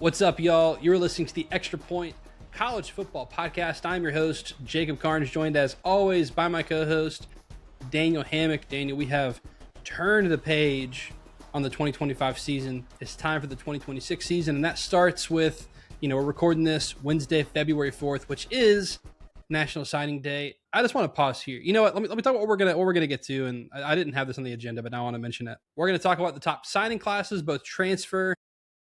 What's up, y'all? You're listening to the Extra Point College Football Podcast. I'm your host, Jacob Karnes, joined as always by my co-host, Daniel Hammock. Daniel, we have turned the page on the 2025 season. It's time for the 2026 season, and that starts with, we're recording this Wednesday, February 4th, which is National Signing Day. I just want to pause here. You know what? Let me talk about what we're gonna get to, and I didn't have this on the agenda, but now I want to mention it. We're going to talk about the top signing classes, both transfer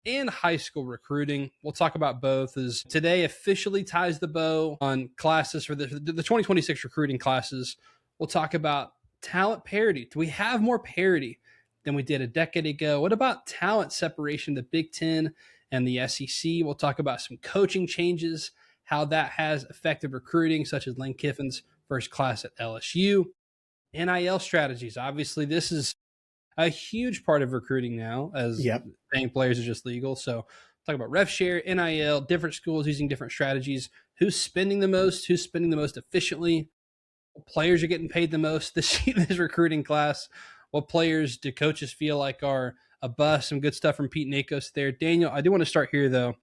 and high school recruiting. We'll talk about both, as today officially ties the bow on classes for the 2026 recruiting classes. We'll talk about talent parity. Do we have more parity than we did a decade ago? What about talent separation, the Big Ten and the SEC? We'll talk about some coaching changes, how that has affected recruiting, such as Lane Kiffin's first class at LSU. NIL strategies. Obviously, this is a huge part of recruiting now, as paying players is just legal. So talk about rev share, NIL, different schools using different strategies, who's spending the most efficiently, what players are getting paid the most this recruiting class, what players do coaches feel like are a bust, some good stuff from Pete Nakos there. Daniel, I do want to start here, though.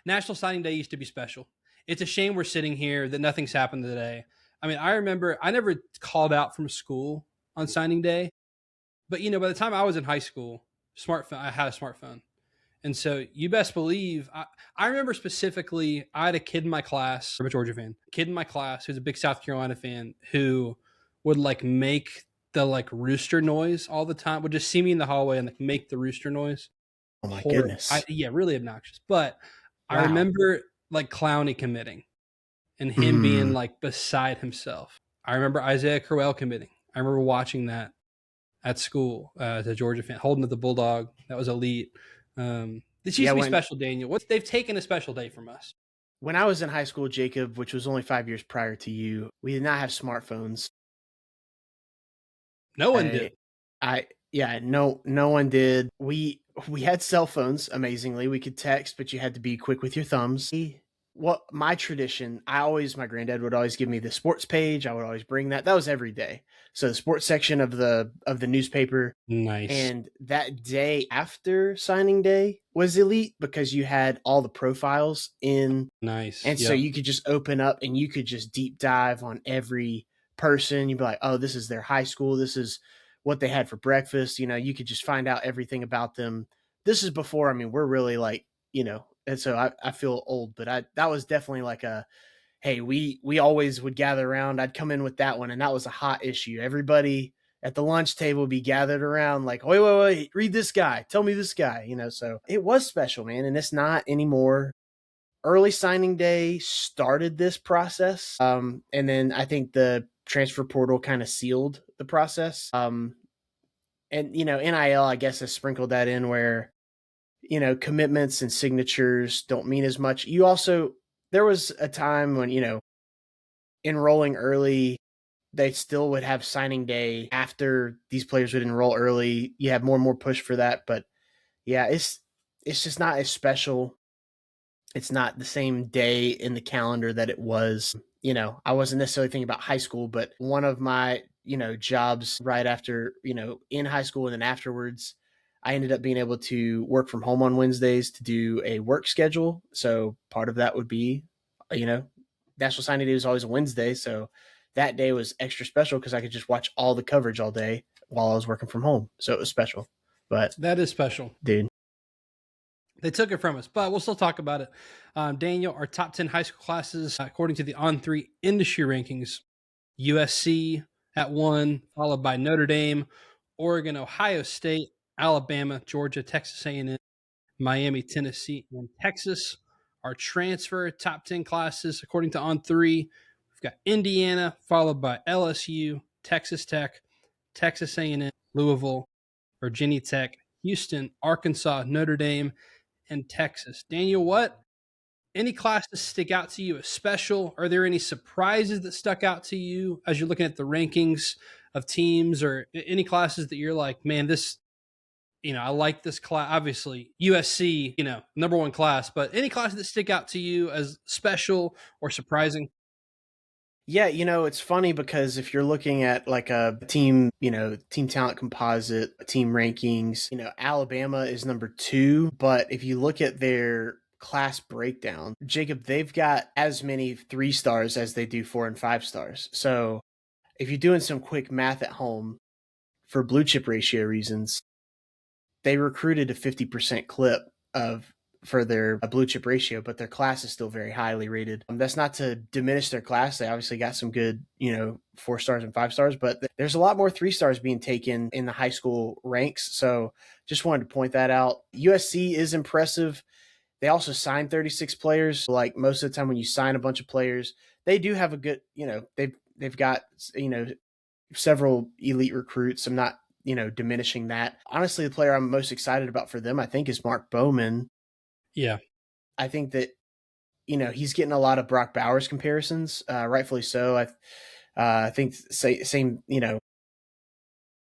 National Signing Day used to be special. It's a shame we're sitting here that nothing's happened today. I mean, I remember I never called out from school on signing day. But, by the time I was in high school, I had a smartphone. And so you best believe, I remember specifically, I had a kid in my class, I'm a Georgia fan, kid in my class who's a big South Carolina fan, who would make the rooster noise all the time, would just see me in the hallway and make the rooster noise. Oh my goodness. Really obnoxious. But wow. I remember Clowney committing and him being beside himself. I remember Isaiah Crowell committing. I remember watching that at school as a Georgia fan, holding to the Bulldog. That was elite. This used to be special, Daniel. They've taken a special day from us. When I was in high school, Jacob, which was only 5 years prior to you, we did not have smartphones. No one did. No one did. We had cell phones, amazingly. We could text, but you had to be quick with your thumbs. What my tradition, my granddad would always give me the sports page. I would always bring that. That was every day. So the sports section of the newspaper. Nice. And that day after signing day was elite because you had all the profiles in. Nice. And so you could just open up and you could just deep dive on every person. You'd be like, oh, this is their high school. This is what they had for breakfast. You could just find out everything about them. This is before, we're really and so I feel old, but that was definitely hey, we always would gather around. I'd come in with that one, and that was a hot issue. Everybody at the lunch table would be gathered around wait, read this guy. Tell me this guy, so it was special, man, and it's not anymore. Early signing day started this process, and then I think the transfer portal kind of sealed the process. And, NIL, I guess, has sprinkled that in where commitments and signatures don't mean as much. There was a time when, enrolling early, they still would have signing day after these players would enroll early. You have more and more push for that. But yeah, it's just not as special. It's not the same day in the calendar that it was. I wasn't necessarily thinking about high school, but one of my, jobs right after, in high school and then afterwards, I ended up being able to work from home on Wednesdays to do a work schedule. So part of that would be, National Signing Day was always a Wednesday. So that day was extra special because I could just watch all the coverage all day while I was working from home. So it was special. But that is special, dude. They took it from us, but we'll still talk about it. Daniel, our top 10 high school classes, according to the On3 industry rankings, USC at 1, followed by Notre Dame, Oregon, Ohio State, Alabama, Georgia, Texas A&M, Miami, Tennessee, and Texas. Our transfer top 10 classes, according to On3, we've got Indiana, followed by LSU, Texas Tech, Texas A&M, Louisville, Virginia Tech, Houston, Arkansas, Notre Dame, and Texas. Daniel, any classes stick out to you as special? Are there any surprises that stuck out to you as you're looking at the rankings of teams, or any classes that you're like, man, this, I like this class? Obviously, USC, number one class, but any classes that stick out to you as special or surprising? Yeah, it's funny because if you're looking at like a team, team talent composite, team rankings, Alabama is number 2. But if you look at their class breakdown, Jacob, they've got as many 3 stars as they do 4 and 5 stars. So if you're doing some quick math at home for blue chip ratio reasons, they recruited a 50% clip of for their blue chip ratio, but their class is still very highly rated. That's not to diminish their class. They obviously got some good, 4 stars and 5 stars, but there's a lot more 3 stars being taken in the high school ranks. So just wanted to point that out. USC is impressive. They also signed 36 players. Like most of the time when you sign a bunch of players, they do have a good, they've got, several elite recruits. I'm not, diminishing that. Honestly, the player I'm most excited about for them, I think, is Mark Bowman. Yeah. I think that, he's getting a lot of Brock Bowers comparisons, rightfully so. I think same,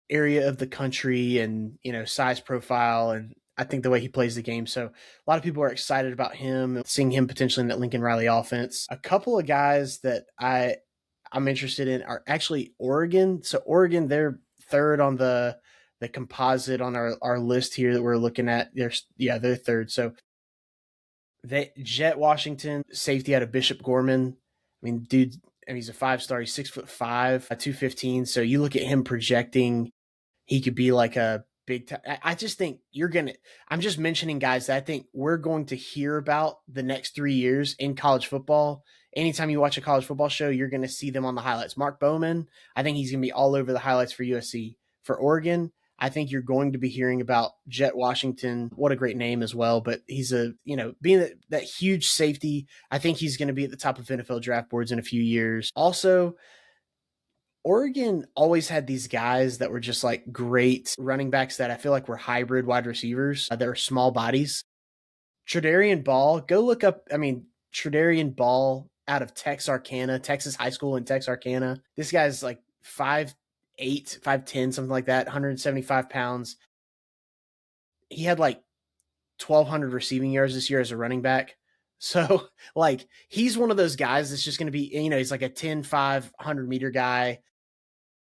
area of the country and, size profile. And I think the way he plays the game. So a lot of people are excited about him, seeing him potentially in that Lincoln Riley offense. A couple of guys that I'm interested in are actually Oregon. So Oregon, they're third on the composite on our list here that we're looking at. They're third. So Jet Washington, safety out of Bishop Gorman. I mean, dude, he's a 5-star. He's 6'5", 215. So you look at him projecting, he could be like a big time. I just think I'm just mentioning guys that I think we're going to hear about the next 3 years in college football. Anytime you watch a college football show, you're going to see them on the highlights. Mark Bowman, I think he's going to be all over the highlights for USC. For Oregon, I think you're going to be hearing about Jet Washington. What a great name as well. But he's being that huge safety, I think he's going to be at the top of NFL draft boards in a few years. Also, Oregon always had these guys that were just like great running backs that I feel like were hybrid wide receivers. That were small bodies. Tredarian Ball, go look up. Tredarian Ball out of Texas High School in Texarkana. This guy's like 5'8", 5'10", something like that, 175 pounds. He had like 1,200 receiving yards this year as a running back. So, like, he's one of those guys that's just going to be, he's like a 10, 500-meter guy.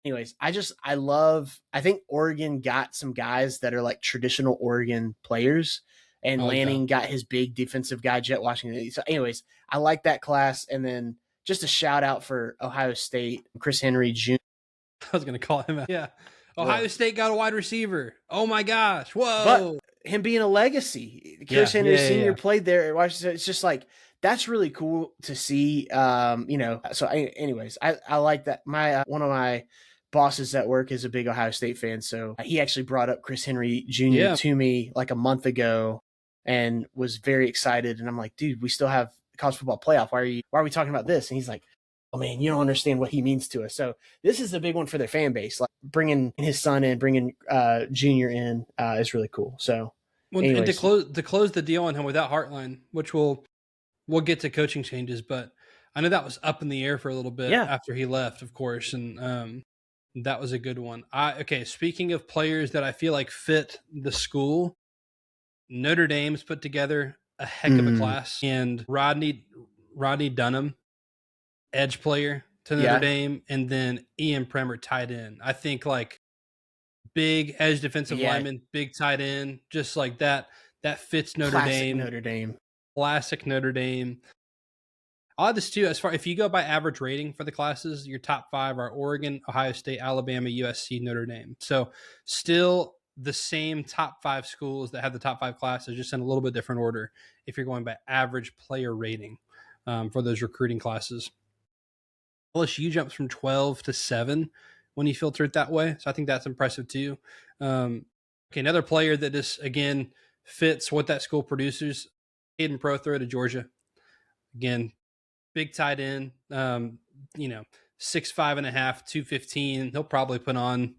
Anyways, I think Oregon got some guys that are like traditional Oregon players, and Lanning got his big defensive guy, Jet Washington. So anyways, I like that class. And then just a shout out for Ohio State, Chris Henry Jr. I was going to call him out. Yeah. Ohio State got a wide receiver. Oh my gosh. Whoa. But him being a legacy, Chris Henry Sr. played there. It's just like, that's really cool to see. So anyways, I like that. One of my bosses at work is a big Ohio State fan. So he actually brought up Chris Henry Jr. to me like a month ago and was very excited. And I'm like, dude, we still have college football playoff. Why are we talking about this? And he's like, oh man, you don't understand what he means to us. So this is a big one for their fan base. Like bringing his son in, bringing Junior in is really cool. So and to close the deal on him without Heartline, which we'll get to coaching changes, but I know that was up in the air for a little bit after he left, of course. And that was a good one. Speaking of players that I feel like fit the school, Notre Dame's put together a heck of a class, and Rodney Dunham, edge player to Notre Dame, and then Ian Premer tight end. I think like big edge defensive lineman, big tight end, just like that fits Notre Dame. Classic Notre Dame. I'll add this too, as far if you go by average rating for the classes, your top 5 are Oregon, Ohio State, Alabama, USC, Notre Dame. So still the same top 5 schools that have the top 5 classes, just in a little bit different order if you're going by average player rating for those recruiting classes. LSU jumps from 12 to 7 when you filter it that way. So I think that's impressive too. Another player that just, again, fits what that school produces, Aiden Prothro to Georgia. Again, big tight end, 6'5.5", 215. He'll probably put on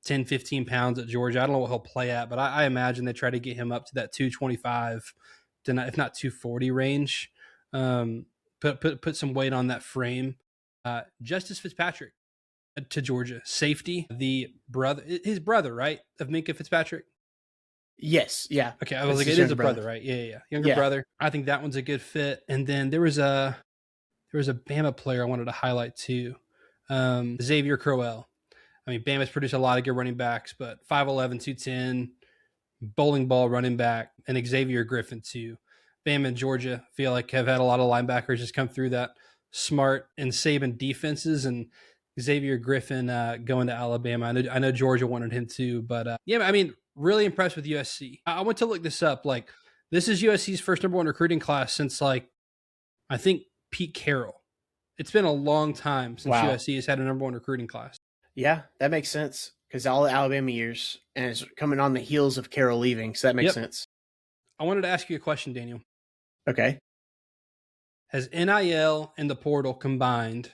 10, 15 pounds at Georgia. I don't know what he'll play at, but I imagine they try to get him up to that 225, if not 240 range. Put some weight on that frame. Justice Fitzpatrick to Georgia. Safety, his brother, right? Of Minkah Fitzpatrick? Yes. Yeah. Okay. I was like, it is a brother, right? Yeah. Younger brother. I think that one's a good fit. And then there was there was a Bama player I wanted to highlight too. Xavier Crowell. I mean, Bama's produced a lot of good running backs, but 5'11", 210, bowling ball running back, and Xavier Griffin too. Bama and Georgia feel like have had a lot of linebackers just come through that smart and Saban defenses, and Xavier Griffin going to Alabama. I know Georgia wanted him too, but yeah, I mean, really impressed with USC. I went to look this up. Like, this is USC's first number 1 recruiting class since, like, I think Pete Carroll. It's been a long time since USC has had a number 1 recruiting class. Yeah, that makes sense because all the Alabama years, and it's coming on the heels of Carroll leaving, so that makes sense. I wanted to ask you a question, Daniel. Okay. Has NIL and the portal combined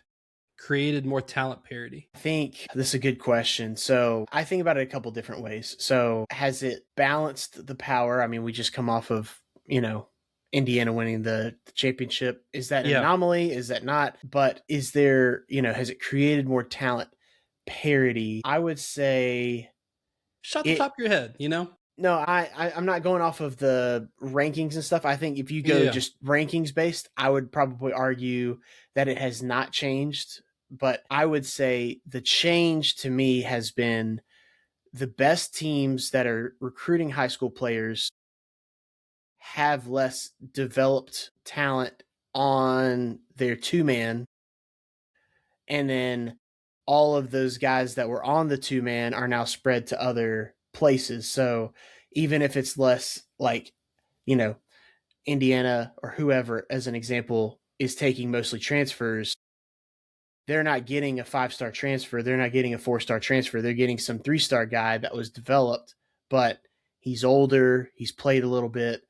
created more talent parity? I think this is a good question. So I think about it a couple different ways. So has it balanced the power? I mean, we just come off of, Indiana winning the championship. Is that an anomaly? Is that not? But is there, has it created more talent parity? I would say... Shut the top of your head, No, I'm not going off of the rankings and stuff. I think if you go just rankings based, I would probably argue that it has not changed. But I would say the change to me has been the best teams that are recruiting high school players have less developed talent on their 2-man. And then all of those guys that were on the 2-man are now spread to other places. So even if it's less, like, Indiana or whoever, as an example, is taking mostly transfers, they're not getting a 5-star transfer. They're not getting a 4-star transfer. They're getting some 3-star guy that was developed, but he's older. He's played a little bit.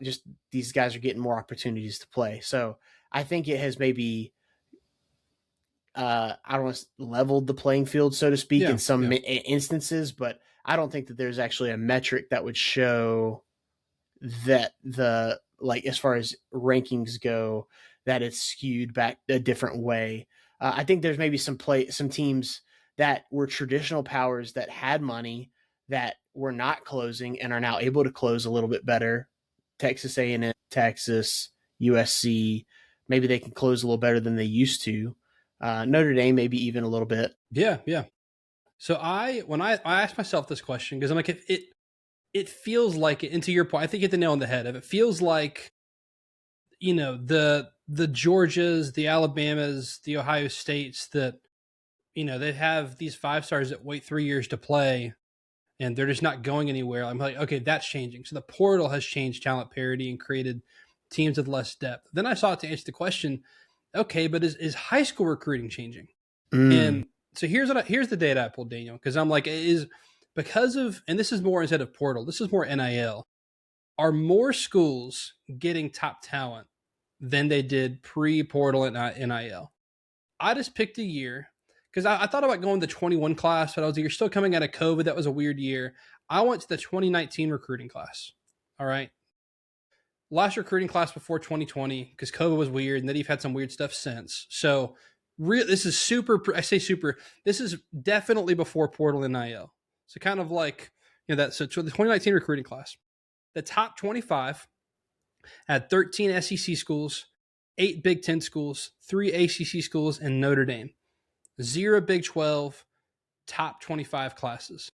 Just these guys are getting more opportunities to play. So I think it has maybe, I don't want to leveled the playing field, so to speak, in some instances, but I don't think that there's actually a metric that would show that as far as rankings go, that it's skewed back a different way. I think there's maybe some teams that were traditional powers that had money that were not closing and are now able to close a little bit better. Texas A&M, Texas, USC, maybe they can close a little better than they used to. Notre Dame, maybe even a little bit. Yeah. So when I asked myself this question, because I'm like, it feels like it, and to your point, I think you hit the nail on the head. It feels like, the Georgias, the Alabamas, the Ohio States that, they have these 5-stars that wait 3 years to play and they're just not going anywhere. I'm like, okay, that's changing. So the portal has changed talent parity and created teams with less depth. Then I sought to answer the question, okay, but is high school recruiting changing? And so here's the data I pulled, Daniel, because I'm like, it is because of, and this is more instead of portal, this is more NIL. Are more schools getting top talent than they did pre-portal and NIL? I just picked a year because I thought about going to the 21 class, but I was like, you're still coming out of COVID. That was a weird year. I went to the 2019 recruiting class. All right. Last recruiting class before 2020 because COVID was weird, and then you've had some weird stuff since. So this is super, I say super, this is definitely before portal and NIL. So kind of like, so the 2019 recruiting class, the top 25 had 13 SEC schools, 8 Big Ten schools, 3 ACC schools, and Notre Dame. 0 Big 12, top 25 classes.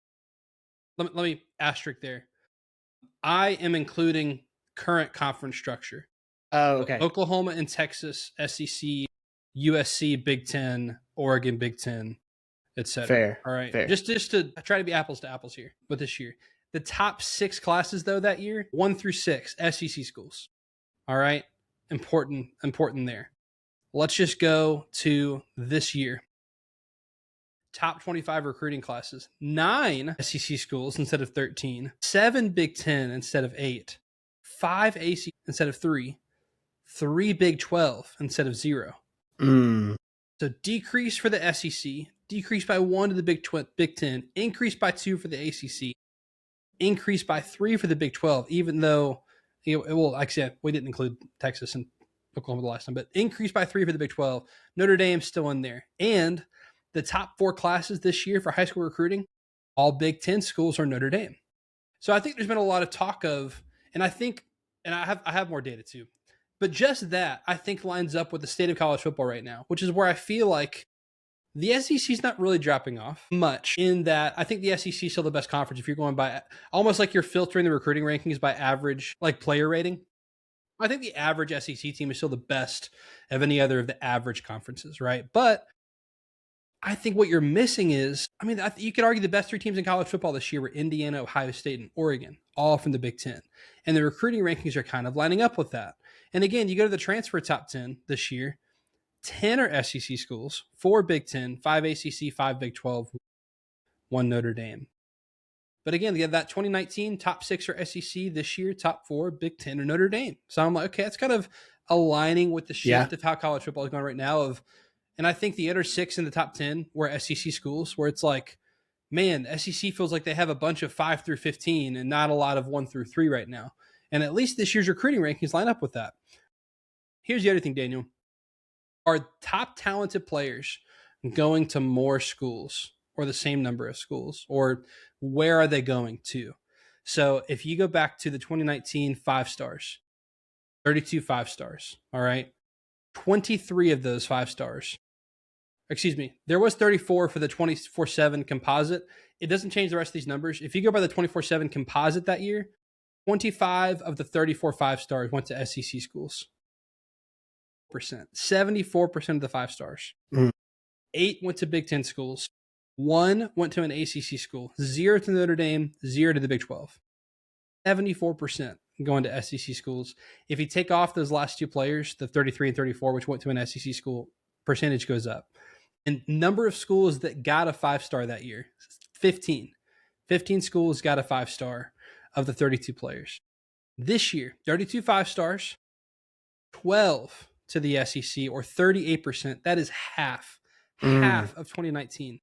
Let me asterisk there. I am including current conference structure. Oh, okay. Oklahoma and Texas, SEC, USC, Big Ten, Oregon, Big Ten, etc. Fair. All right. Fair. Just to try to be apples to apples here with this year. The top 6 classes, though, that year, 1 through 6, SEC schools. All right. Important there. Let's just go to this year. Top 25 recruiting classes, 9 SEC schools instead of 13, 7 Big Ten instead of 8, 5 ACC instead of 3, 3 Big 12 instead of 0. So decrease for the SEC, decrease by 1 to the Big 10, increase by 2 for the ACC, increase by 3 for the Big 12, even though, actually, we didn't include Texas and Oklahoma the last time, but increase by 3 for the Big 12. Notre Dame's still in there. And the top 4 classes this year for high school recruiting, all Big Ten schools are Notre Dame. So I think there's been a lot of talk of, and I have more data too. But just that, I think, lines up with the state of college football right now, which is where I feel like the SEC is not really dropping off much, in that I think the SEC is still the best conference if you're going by almost like you're filtering the recruiting rankings by average, like player rating. I think the average SEC team is still the best of any other of the average conferences, right? But I think what you're missing is, I mean, you could argue the best three teams in college football this year were Indiana, Ohio State, and Oregon, all from the Big Ten. And the recruiting rankings are kind of lining up with that. And again, you go to the transfer top 10 this year, 10 are SEC schools, 4 Big Ten, 5 ACC, 5 Big 12, 1 Notre Dame. But again, you have that 2019 top 6 are SEC, this year top 4 Big Ten or Notre Dame. So I'm like, okay, that's kind of aligning with the shift of how college football is going right now. And I think the other 6 in the top 10 were SEC schools, where it's like, man, SEC feels like they have a bunch of 5 through 15 and not a lot of 1 through 3 right now. And at least this year's recruiting rankings line up with that. Here's the other thing, Daniel. Are top talented players going to more schools or the same number of schools? Or where are they going to? So if you go back to the 2019 5 stars, 32 5 stars, all right? 23 of those 5 stars. Excuse me, there was 34 for the 24/7 composite. It doesn't change the rest of these numbers. If you go by the 24/7 composite that year, 25 of the 34 5 stars went to SEC schools. 74% of the 5 stars. 8 went to Big Ten schools. 1 went to an ACC school. 0 to Notre Dame. 0 to the Big 12. 74% going to SEC schools. If you take off those last 2 players, the 33 and 34, which went to an SEC school, percentage goes up. And number of schools that got a 5-star that year, 15. 15 schools got a 5-star of the 32 players. This year, 32 5-stars, 12 to the SEC, or 38%. That is half of 2019.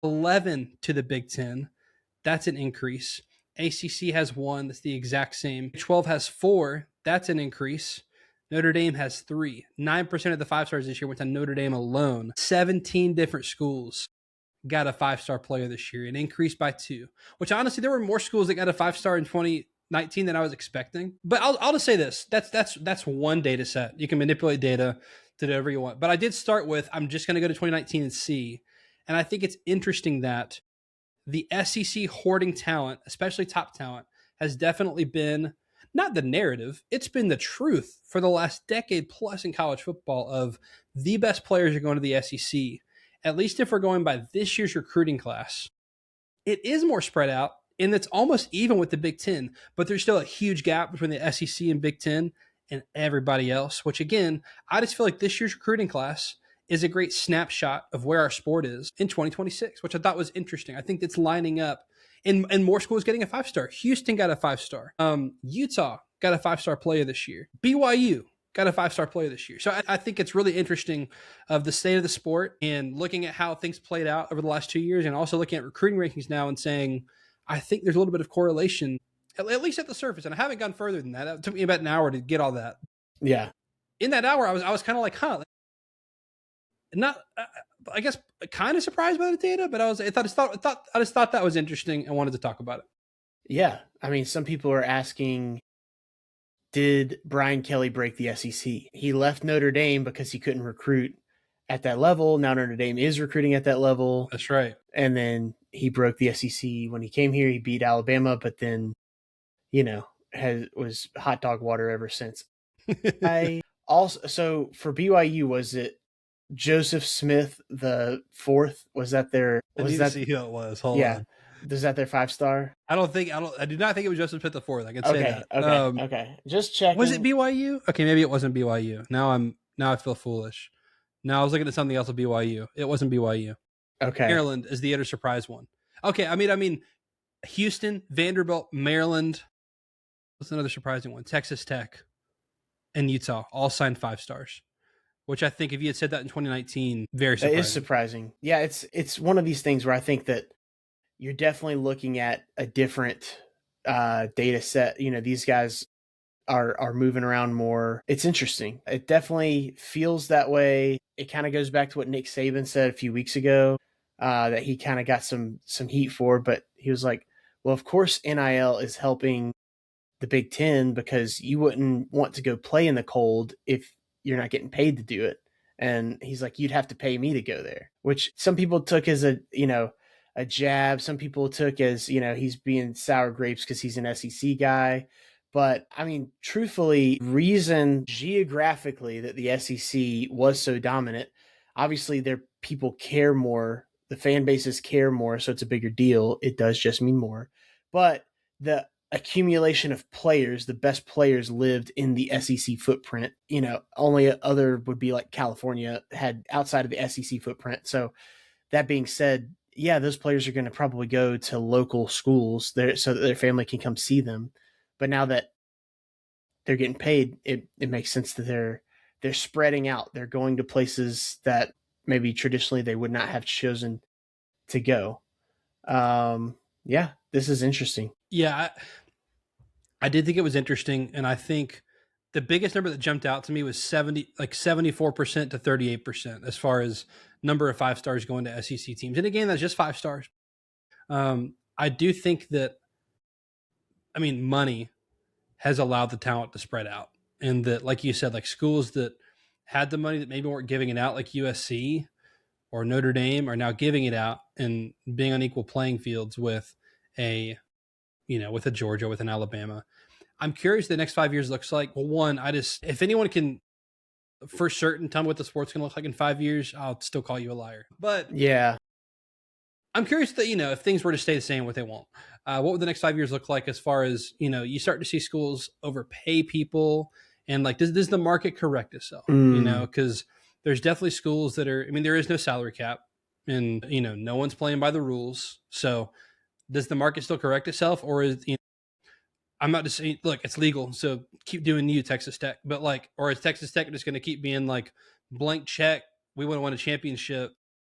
11 to the Big Ten. That's an increase. ACC has 1. That's the exact same. 12 has 4. That's an increase. Notre Dame has 3. 9% of the 5-stars this year went to Notre Dame alone. 17 different schools got a 5-star player this year, an increase by 2. Which honestly, there were more schools that got a 5-star in 2019 than I was expecting. But I'll just say this: that's one data set. You can manipulate data to do whatever you want. But I did start with, I'm just going to go to 2019 and see. And I think it's interesting that the SEC hoarding talent, especially top talent, has definitely been not the narrative, it's been the truth for the last decade plus in college football of the best players are going to the SEC. At least if we're going by this year's recruiting class, it is more spread out and it's almost even with the Big Ten, but there's still a huge gap between the SEC and Big Ten and everybody else, which again, I just feel like this year's recruiting class is a great snapshot of where our sport is in 2026, which I thought was interesting. I think it's lining up. And more schools getting a 5-star. Houston got a 5-star. Utah got a 5-star player this year. BYU got a 5-star player this year. So I think it's really interesting of the state of the sport and looking at how things played out over the last 2 years and also looking at recruiting rankings now and saying, I think there's a little bit of correlation, at least at the surface. And I haven't gone further than that. It took me about an hour to get all that. Yeah. In that hour, I was kind of like, not, I guess, kind of surprised by the data, but I just thought that was interesting and wanted to talk about it. Yeah. I mean, some people are asking, did Brian Kelly break the SEC? He left Notre Dame because he couldn't recruit at that level. Now Notre Dame is recruiting at that level. That's right. And then he broke the SEC when he came here. He beat Alabama, but then, was hot dog water ever since. So for BYU, was it Joseph Smith the 4th? Was that their? Was that see who it was? Hold on. Is that their 5-star? I do not think it was Joseph Smith the 4th. I can say that. Okay. Just checking. Was it BYU? Okay, maybe it wasn't BYU. Now I feel foolish. Now I was looking at something else with BYU. It wasn't BYU. Okay. Maryland is the other surprise one. Okay, I mean, Houston, Vanderbilt, Maryland. What's another surprising one? Texas Tech and Utah all signed 5-stars. Which I think if you had said that in 2019, very surprising. It is surprising. Yeah, it's one of these things where I think that you're definitely looking at a different data set. These guys are moving around more. It's interesting. It definitely feels that way. It kind of goes back to what Nick Saban said a few weeks ago that he kind of got some heat for, but he was like, well, of course NIL is helping the Big Ten because you wouldn't want to go play in the cold if you're not getting paid to do it. And he's like, you'd have to pay me to go there, which some people took as a jab. Some people took as, he's being sour grapes because he's an SEC guy. But I mean, truthfully, reason geographically that the SEC was so dominant, obviously their people care more. The fan bases care more. So it's a bigger deal. It does just mean more. But the accumulation of players, the best players lived in the SEC footprint. Only other would be like California had outside of the SEC footprint. So that being said, yeah, those players are going to probably go to local schools there so that their family can come see them. But now that they're getting paid, it makes sense that they're spreading out. They're going to places that maybe traditionally they would not have chosen to go. Yeah, this is interesting. Yeah, I did think it was interesting, and I think the biggest number that jumped out to me was 74% to 38% as far as number of 5 stars going to SEC teams. And again, that's just 5 stars. I do think that, money has allowed the talent to spread out, and that, like you said, like schools that had the money that maybe weren't giving it out, like USC or Notre Dame, are now giving it out and being on equal playing fields with a Georgia, with an Alabama. I'm curious the next 5 years looks like. Well, one, if anyone can for certain tell me what the sport's going to look like in 5 years, I'll still call you a liar. But yeah, I'm curious that, if things were to stay the same, what they won't. What would the next 5 years look like as far as, you start to see schools overpay people, and like, does the market correct itself? Because there's definitely schools that are, there is no salary cap, and, no one's playing by the rules. So does the market still correct itself, or is, I'm not just saying, look, it's legal, so keep doing you, Texas Tech. But or is Texas Tech just going to keep being like, blank check, we want to win a championship,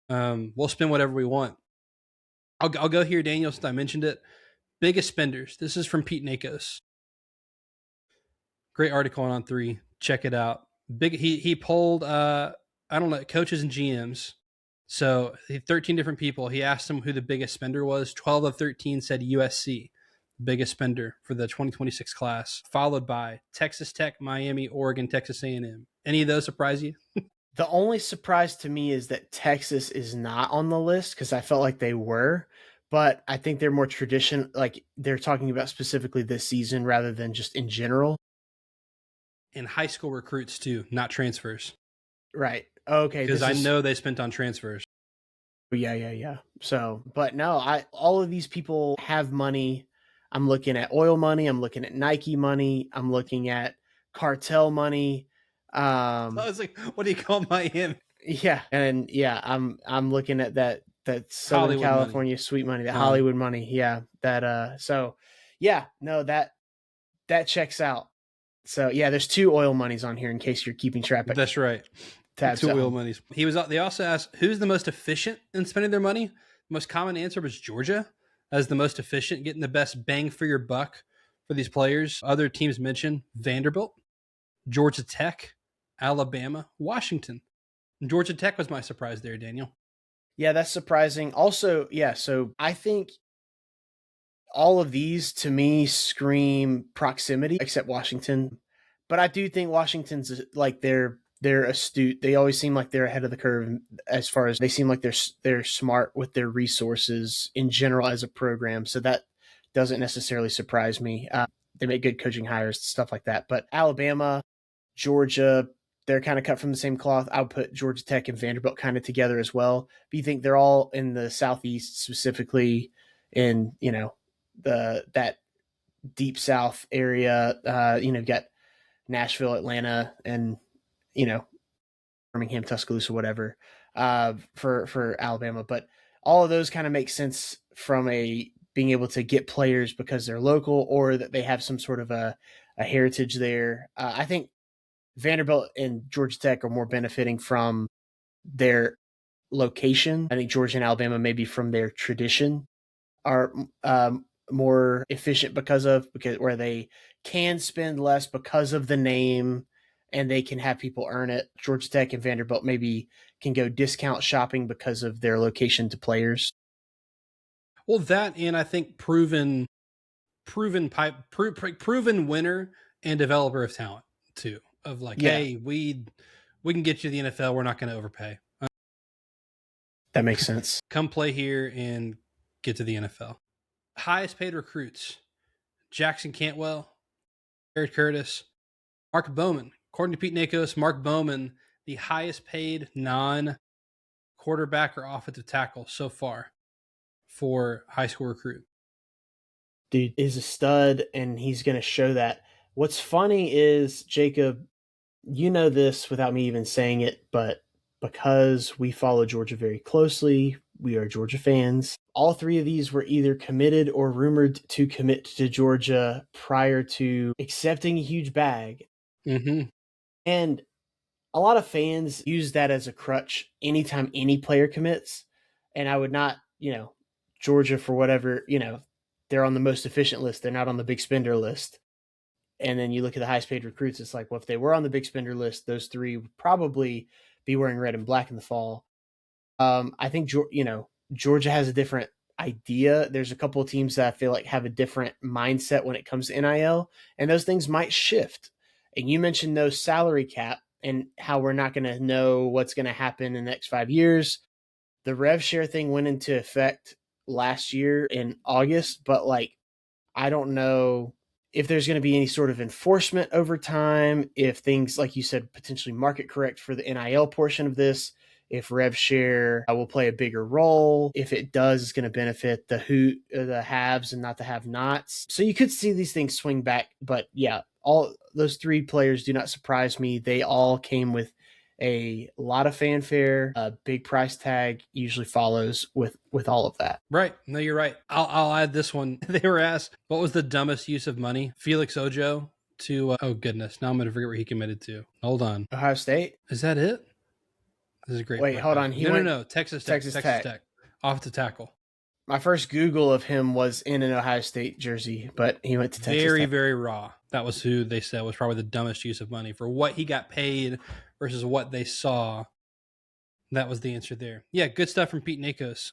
we'll spend whatever we want. I'll go here, Daniel, since I mentioned it. Biggest spenders. This is from Pete Nakos. Great article on On3. Check it out. He polled, coaches and GMs. So 13 different people. He asked them who the biggest spender was. 12 of 13 said USC. Biggest spender for the 2026 class, followed by Texas Tech, Miami, Oregon, Texas A&M. Any of those surprise you? The only surprise to me is that Texas is not on the list, because I felt like they were, but I think they're more tradition. Like, they're talking about specifically this season rather than just in general. And high school recruits too, not transfers. Right. Okay. Because I know they spent on transfers. Yeah. So, but no, all of these people have money. I'm looking at oil money. I'm looking at Nike money. I'm looking at cartel money. I was like, what do you call Miami? Yeah. And yeah, I'm looking at that Southern Hollywood California money. Sweet money, that Hollywood money. Yeah. So yeah, no, that checks out. So yeah, there's 2 oil monies on here in case you're keeping track. That's right. 2 oil monies. They also asked who's the most efficient in spending their money. The most common answer was Georgia as the most efficient, getting the best bang for your buck for these players. Other teams mentioned Vanderbilt, Georgia Tech, Alabama, Washington. And Georgia Tech was my surprise there, Daniel. Yeah, that's surprising. Also, yeah, so I think all of these to me scream proximity, except Washington. But I do think Washington's like they're astute. They always seem like they're ahead of the curve as far as they seem like they're smart with their resources in general as a program. So that doesn't necessarily surprise me. They make good coaching hires, stuff like that. But Alabama, Georgia, they're kind of cut from the same cloth. I would put Georgia Tech and Vanderbilt kind of together as well. But you think they're all in the Southeast, specifically in, that deep South area. You've got Nashville, Atlanta, and Birmingham, Tuscaloosa, whatever, for Alabama. But all of those kind of make sense from being able to get players because they're local or that they have some sort of a heritage there. I think Vanderbilt and Georgia Tech are more benefiting from their location. I think Georgia and Alabama, maybe from their tradition, are more efficient because where they can spend less because of the name and they can have people earn it. Georgia Tech and Vanderbilt maybe can go discount shopping because of their location to players. Well, that, and I think proven proven winner and developer of talent too. Of like, hey, we can get you to the NFL. We're not going to overpay. That makes sense. Come play here and get to the NFL. Highest paid recruits: Jackson Cantwell, Jared Curtis, Mark Bowman. According to Pete Nakos, Mark Bowman, the highest paid non-quarterback or offensive tackle so far for high school recruit. Dude is a stud, and he's going to show that. What's funny is, Jacob, you know this without me even saying it, but because we follow Georgia very closely, we are Georgia fans. All three of these were either committed or rumored to commit to Georgia prior to accepting a huge bag. Mm-hmm. And a lot of fans use that as a crutch anytime any player commits. And I would not, Georgia, for whatever, they're on the most efficient list. They're not on the big spender list. And then you look at the highest paid recruits, it's like, well, if they were on the big spender list, those three would probably be wearing red and black in the fall. I think, Georgia has a different idea. There's a couple of teams that I feel like have a different mindset when it comes to NIL, and those things might shift. And you mentioned no salary cap and how we're not going to know what's going to happen in the next 5 years. The rev share thing went into effect last year in August, but I don't know if there's going to be any sort of enforcement over time, if things, like you said, potentially market correct for the NIL portion of this, if rev share will play a bigger role. If it does, it's going to benefit the haves and not the have-nots. So you could see these things swing back. But yeah, all those three players do not surprise me. They all came with a lot of fanfare. A big price tag usually follows with all of that. Right. No, you're right. I'll add this one. They were asked, what was the dumbest use of money? Felix Ojo to, oh goodness, now I'm going to forget where he committed to. Hold on. Ohio State? Is that it? This is a great. Wait, hold on. No. Texas Tech. Off the tackle. My first Google of him was in an Ohio State jersey, but he went to Texas Tech. Very raw. That was who they said was probably the dumbest use of money for what he got paid versus what they saw. That was the answer there. Yeah, good stuff from Pete Nakos.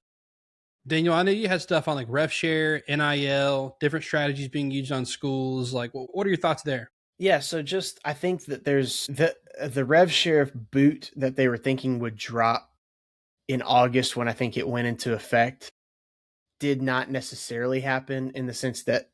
Daniel, I know you had stuff on like rev share, NIL, different strategies being used on schools. Like, what are your thoughts there? Yeah, so I think that there's the rev share boot that they were thinking would drop in August when I think it went into effect did not necessarily happen, in the sense that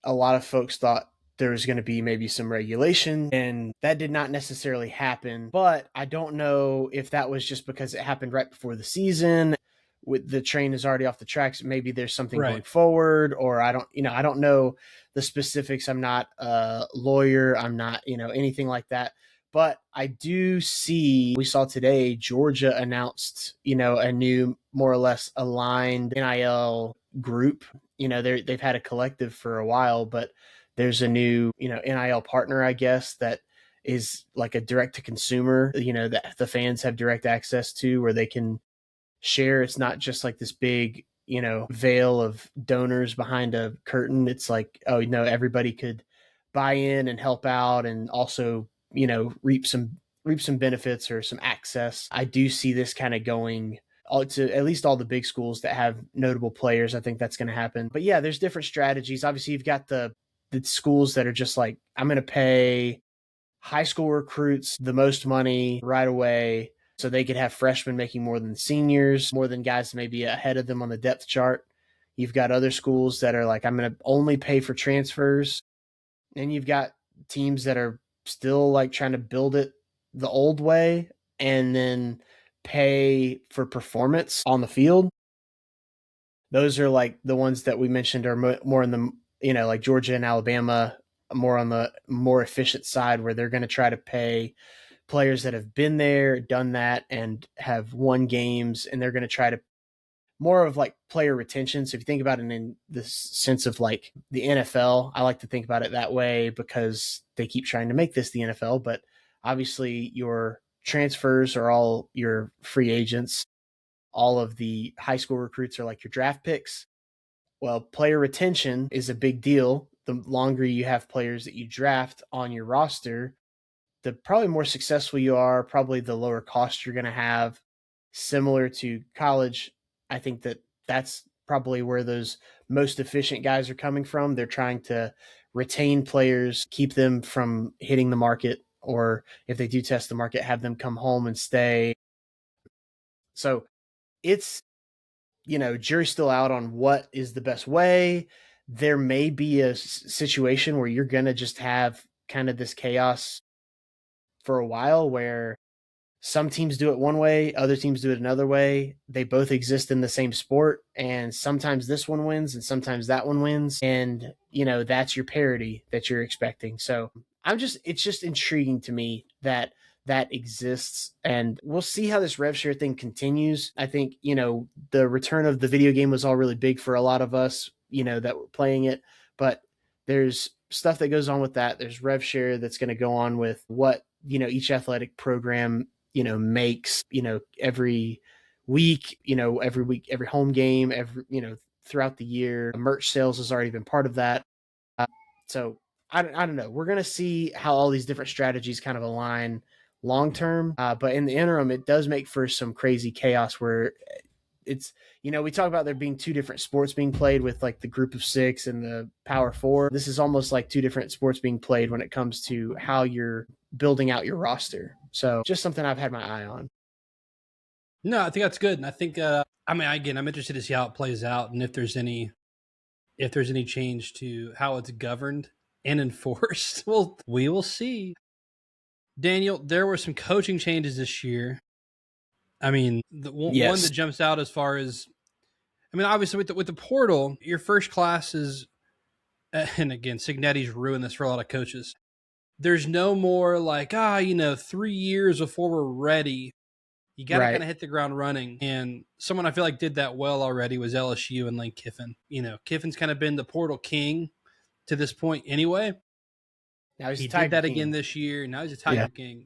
a lot of folks thought there was going to be maybe some regulation, and that did not necessarily happen. But I don't know if that was just because it happened right before the season. With the train is already off the tracks, maybe there's something going forward, or I don't know the specifics. I'm not a lawyer. I'm not, anything like that. But I do see, we saw today, Georgia announced, a new, more or less aligned NIL group. They've had a collective for a while, but there's a new, NIL partner, I guess, that is like a direct to consumer, that the fans have direct access to, where they can share. It's not just like this big, veil of donors behind a curtain. It's like, everybody could buy in and help out, and also, reap some benefits or some access. I do see this kind of going to at least all the big schools that have notable players. I think that's going to happen. But yeah, there's different strategies. Obviously, you've got the schools that are just like, I'm going to pay high school recruits the most money right away, so they could have freshmen making more than seniors, more than guys maybe ahead of them on the depth chart. You've got other schools that are like, I'm going to only pay for transfers. And you've got teams that are still like trying to build it the old way and then pay for performance on the field. Those are like the ones that we mentioned are more in the, like Georgia and Alabama, more on the more efficient side, where they're going to try to pay players that have been there, done that, and have won games, and they're going to try to more of like player retention. So if you think about it in the sense of like the NFL, I like to think about it that way because they keep trying to make this the NFL, but obviously your transfers are all your free agents. All of the high school recruits are like your draft picks. Well, player retention is a big deal. The longer you have players that you draft on your roster, the probably more successful you are, probably the lower cost you're going to have. Similar to college, I think that's probably where those most efficient guys are coming from. They're trying to retain players, keep them from hitting the market, or if they do test the market, have them come home and stay. So it's, jury's still out on what is the best way. There may be a situation where you're going to just have kind of this chaos for a while where some teams do it one way, other teams do it another way. They both exist in the same sport, and sometimes this one wins and sometimes that one wins. And, that's your parity that you're expecting. So it's just intriguing to me that that exists, and we'll see how this rev share thing continues. I think, the return of the video game was all really big for a lot of us, that were playing it, but there's stuff that goes on with that. There's rev share that's going to go on with what, each athletic program, makes, every week, every home game, throughout the year. Merch sales has already been part of that. So I don't know. We're going to see how all these different strategies kind of align long term. But in the interim, it does make for some crazy chaos where it's, we talk about there being two different sports being played with like the group of 6 and the power 4. This is almost like two different sports being played when it comes to how you're building out your roster. So just something I've had my eye on. No, I think that's good. And I think, I'm interested to see how it plays out and if there's any change to how it's governed and enforced. Well, we will see. Daniel, there were some coaching changes this year. I mean, one that jumps out as far as, obviously with the portal, your first class is, and again, Signetti's ruined this for a lot of coaches. There's no more like, 3 years before we're ready. You got to kind of hit the ground running. And someone I feel like did that well already was LSU and Lane Kiffin. Kiffin's kind of been the portal king to this point anyway. Now he did that again this year. Now he's a Tiger King.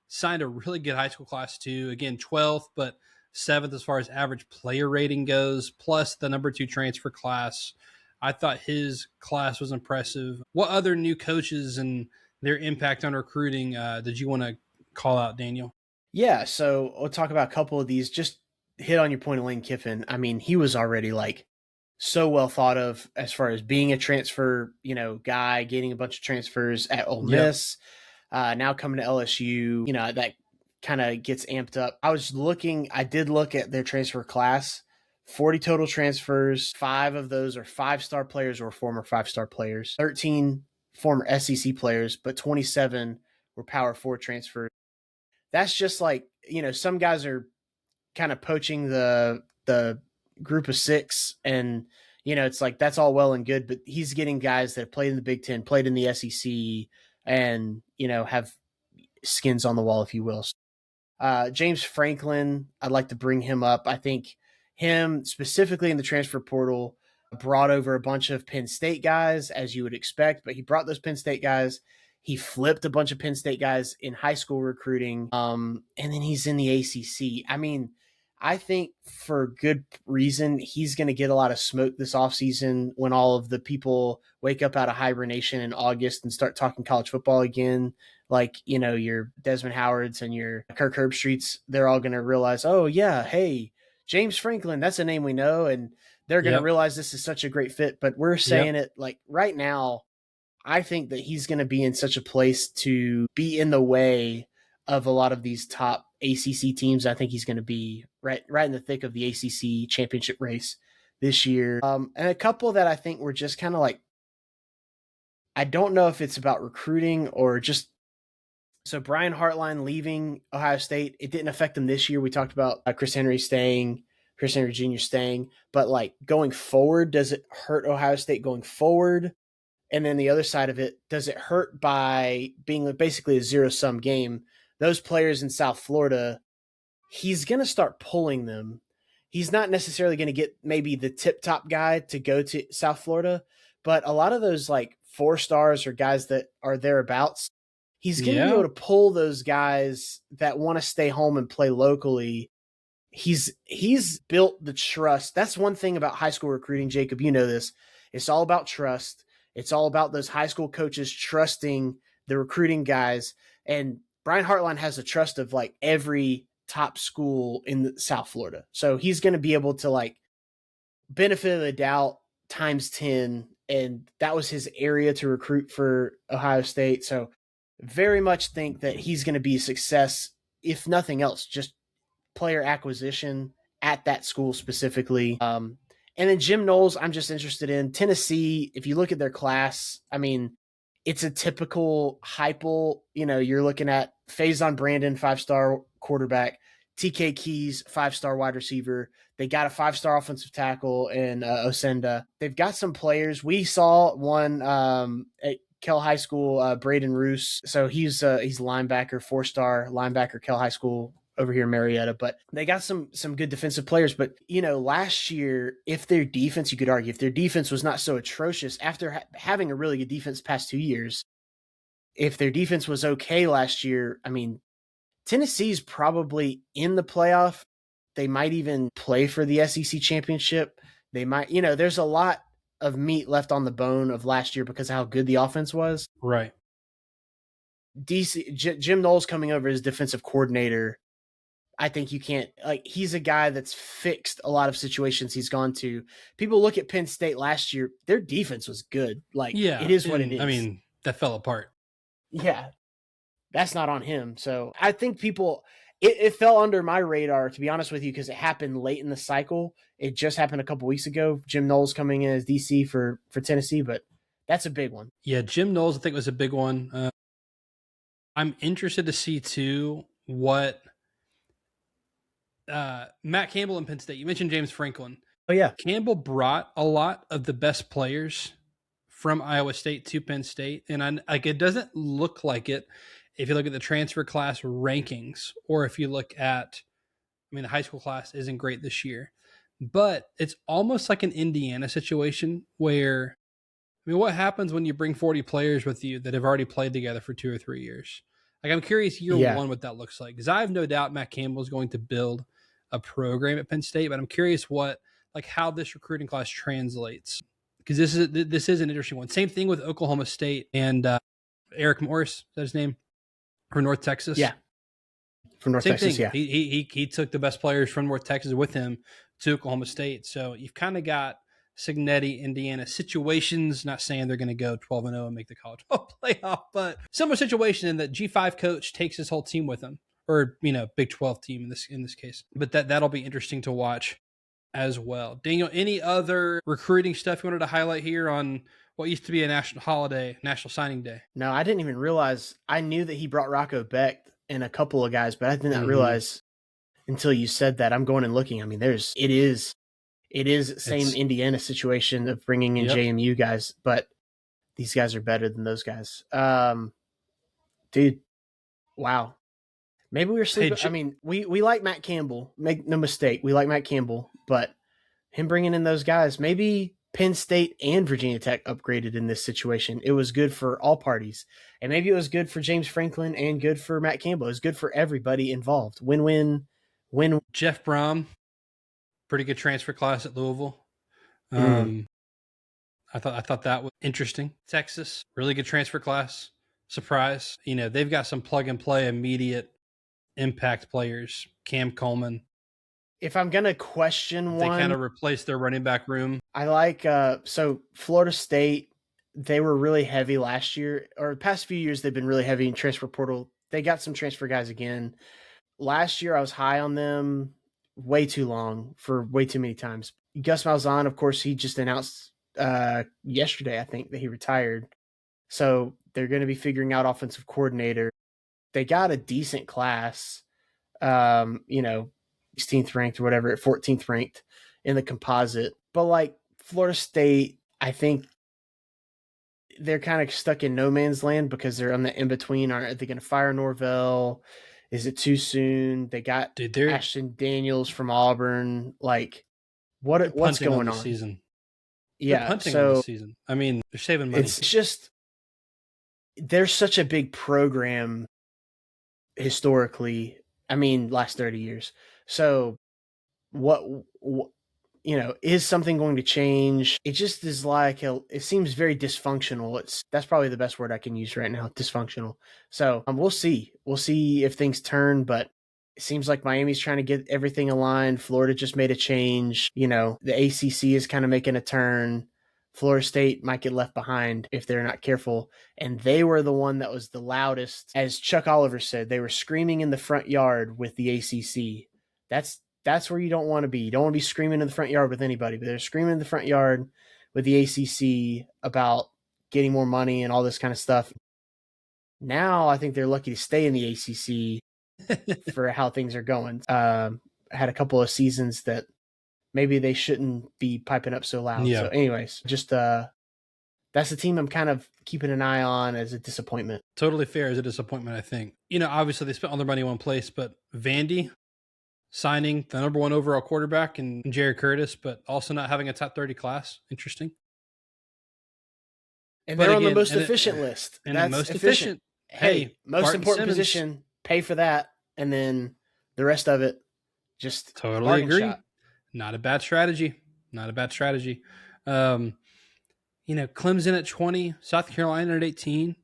Signed a really good high school class too. Again, 12th, but 7th as far as average player rating goes, plus the number 2 transfer class. I thought his class was impressive. What other new coaches and their impact on recruiting did you want to call out, Daniel? Yeah, so we'll talk about a couple of these. Just hit on your point of Lane Kiffin. I mean, he was already like so well thought of as far as being a transfer, guy, getting a bunch of transfers at Ole Miss. Now coming to LSU, that kind of gets amped up. I did look at their transfer class, 40 total transfers. 5 of those are 5-star players or former 5-star players, 13 former SEC players, but 27 were Power 4 transfers. That's just like, some guys are kind of poaching the group of 6, and, it's like, that's all well and good, but he's getting guys that have played in the Big Ten, played in the SEC, and, have skins on the wall, if you will. James Franklin, I'd like to bring him up. I think him specifically in the transfer portal brought over a bunch of Penn State guys, as you would expect, but he brought those Penn State guys. He flipped a bunch of Penn State guys in high school recruiting, and then he's in the ACC. I mean, I think for good reason, he's going to get a lot of smoke this offseason when all of the people wake up out of hibernation in August and start talking college football again. Like, your Desmond Howards and your Kirk Herbstreits, they're all going to realize, oh, yeah, hey, James Franklin, that's a name we know. And they're going to realize this is such a great fit. But we're saying it like right now, I think that he's going to be in such a place to be in the way of a lot of these top ACC teams. I think he's going to be right in the thick of the ACC championship race this year. And a couple that I think were just kind of like, I don't know if it's about recruiting or just, so Brian Hartline leaving Ohio State, it didn't affect him this year. We talked about Chris Henry Jr. staying, but like going forward, does it hurt Ohio State going forward? And then the other side of it, does it hurt by being basically a zero-sum game? Those players in South Florida, he's going to start pulling them. He's not necessarily going to get maybe the tip-top guy to go to South Florida, but a lot of those like 4-stars or guys that are thereabouts, he's going to be able to pull those guys that want to stay home and play locally. He's built the trust. That's one thing about high school recruiting, Jacob. You know this. It's all about trust. It's all about those high school coaches trusting the recruiting guys. And Brian Hartline has the trust of like every top school in South Florida. So he's going to be able to like benefit of the doubt times 10, and that was his area to recruit for Ohio State. So very much think that he's going to be a success, if nothing else, just player acquisition at that school specifically. And then Jim Knowles, I'm just interested in Tennessee. If you look at their class, I mean, it's a typical Heupel. You're looking at Faison Brandon, 5-star quarterback, TK Keys, 5-star wide receiver. They got a 5-star offensive tackle in Osenda. They've got some players. We saw one at Kell High School, Braden Roos. So he's linebacker, 4-star linebacker, Kell High School over here in Marietta. But they got some good defensive players. But, last year, if their defense, you could argue, if their defense was not so atrocious after having a really good defense the past 2 years, if their defense was okay last year, I mean, Tennessee's probably in the playoff. They might even play for the SEC championship. They might, there's a lot of meat left on the bone of last year because of how good the offense was. Right. Jim Knowles coming over as defensive coordinator, I think you can't, he's a guy that's fixed a lot of situations he's gone to. People look at Penn State last year, their defense was good. It is what it is. I mean, that fell apart. Yeah. That's not on him. So I think it fell under my radar, to be honest with you, because it happened late in the cycle. It just happened a couple weeks ago. Jim Knowles coming in as DC for Tennessee, but that's a big one. Yeah, Jim Knowles, I think, was a big one. I'm interested to see, too, what Matt Campbell and Penn State. You mentioned James Franklin. Oh, yeah. Campbell brought a lot of the best players from Iowa State to Penn State, and it doesn't look like it if you look at the transfer class rankings, or if you look at, the high school class isn't great this year, but it's almost like an Indiana situation where, what happens when you bring 40 players with you that have already played together for 2 or 3 years? I'm curious year one what that looks like, because I have no doubt Matt Campbell is going to build a program at Penn State, but I'm curious how this recruiting class translates, because this is an interesting one. Same thing with Oklahoma State and Eric Morris, is that his name? From North Texas. Yeah. From North Texas, thing. yeah. He took the best players from North Texas with him to Oklahoma State. So you've kind of got Signetti, Indiana situations, not saying they're going to go 12-0 and make the college playoff, but similar situation in that G5 coach takes his whole team with him, or, Big 12 team in this case. But that'll be interesting to watch as well. Daniel, any other recruiting stuff you wanted to highlight here on what used to be a national holiday, National Signing Day? No, I didn't even realize. I knew that he brought Rocco Beck and a couple of guys, but I did not realize until you said that. I'm going and looking. I mean, it is same Indiana situation of bringing in JMU guys, but these guys are better than those guys. Dude, wow. Maybe we were sleeping. We like Matt Campbell. Make no mistake, we like Matt Campbell, but him bringing in those guys, maybe Penn State and Virginia Tech upgraded in this situation. It was good for all parties. And maybe it was good for James Franklin and good for Matt Campbell. It was good for everybody involved. Win-win. Jeff Brom, pretty good transfer class at Louisville. I thought that was interesting. Texas, really good transfer class. Surprise. They've got some plug-and-play immediate impact players. Cam Coleman. If I'm going to question they one, kind of replaced their running back room. I like, so Florida State, they were really heavy last year, or the past few years, they've been really heavy in transfer portal. They got some transfer guys again. Last year, I was high on them way too long for way too many times. Gus Malzahn, of course, he just announced yesterday, I think, that he retired. So they're going to be figuring out offensive coordinator. They got a decent class, 16th ranked or whatever, at 14th ranked in the composite. But Florida State, I think they're kind of stuck in no man's land because they're on the in-between. Are they going to fire Norvell? Is it too soon? They got Ashton Daniels from Auburn. What's going on? Season. Yeah. They're punting on the season. They're saving money. It's just, they're such a big program historically. Last 30 years. So what is something going to change? It just is it seems very dysfunctional. That's probably the best word I can use right now. Dysfunctional. So we'll see if things turn, but It seems like Miami's trying to get everything aligned. Florida just made a change. You know, the ACC is kind of making a turn. Florida State might get left behind if they're not careful. And they were the one that was the loudest. As Chuck Oliver said, they were screaming in the front yard with the ACC. That's where you don't want to be. You don't want to be screaming in the front yard with anybody, but they're screaming in the front yard with the ACC about getting more money and all this kind of stuff. Now I think they're lucky to stay in the ACC for how things are going. Had a couple of seasons that maybe they shouldn't be piping up so loud. Yeah. So anyways, just that's the team I'm kind of keeping an eye on as a disappointment. Totally fair as a disappointment, I think. You know, obviously they spent all their money in one place, but Vandy signing the number 1 overall quarterback and Jared Curtis, but also not having a top 30 class. Interesting. And they're on the most efficient list. And that's most efficient. Hey, most Barton important Simmons. position, pay for that. And then the rest of it, just totally agree. Shot. Not a bad strategy. Not a bad strategy. You know, Clemson at 20, South Carolina at 18,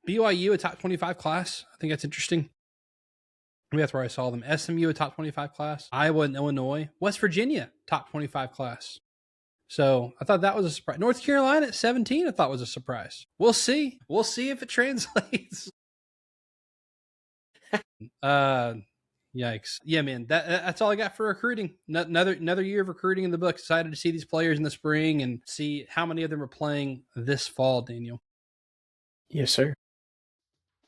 BYU a top 25 class. I think that's interesting. Maybe that's where I saw them. SMU a top 25 class. Iowa and Illinois. West Virginia top 25 class. So I thought that was a surprise. North Carolina at 17 I thought was a surprise. We'll see. We'll see if it translates. Yikes. Yeah, man, that's all I got for recruiting. Another year of recruiting in the book. Excited to see these players in the spring and see how many of them are playing this fall, Daniel. Yes, sir.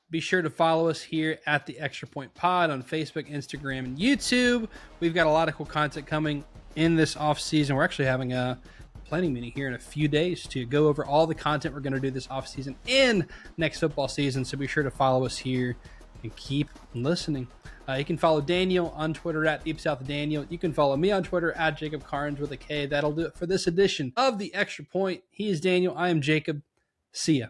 Be sure to follow us here at the Extra Point Pod on Facebook, Instagram, and YouTube. We've got a lot of cool content coming in this off season. We're actually having a planning meeting here in a few days to go over all the content we're going to do this off season and next football season. So be sure to follow us here and keep listening. You can follow Daniel on Twitter at Deep South Daniel. You can follow me on Twitter at Jacob Karnes with a K. That'll do it for this edition of the Extra Point. He is Daniel. I am Jacob. See ya.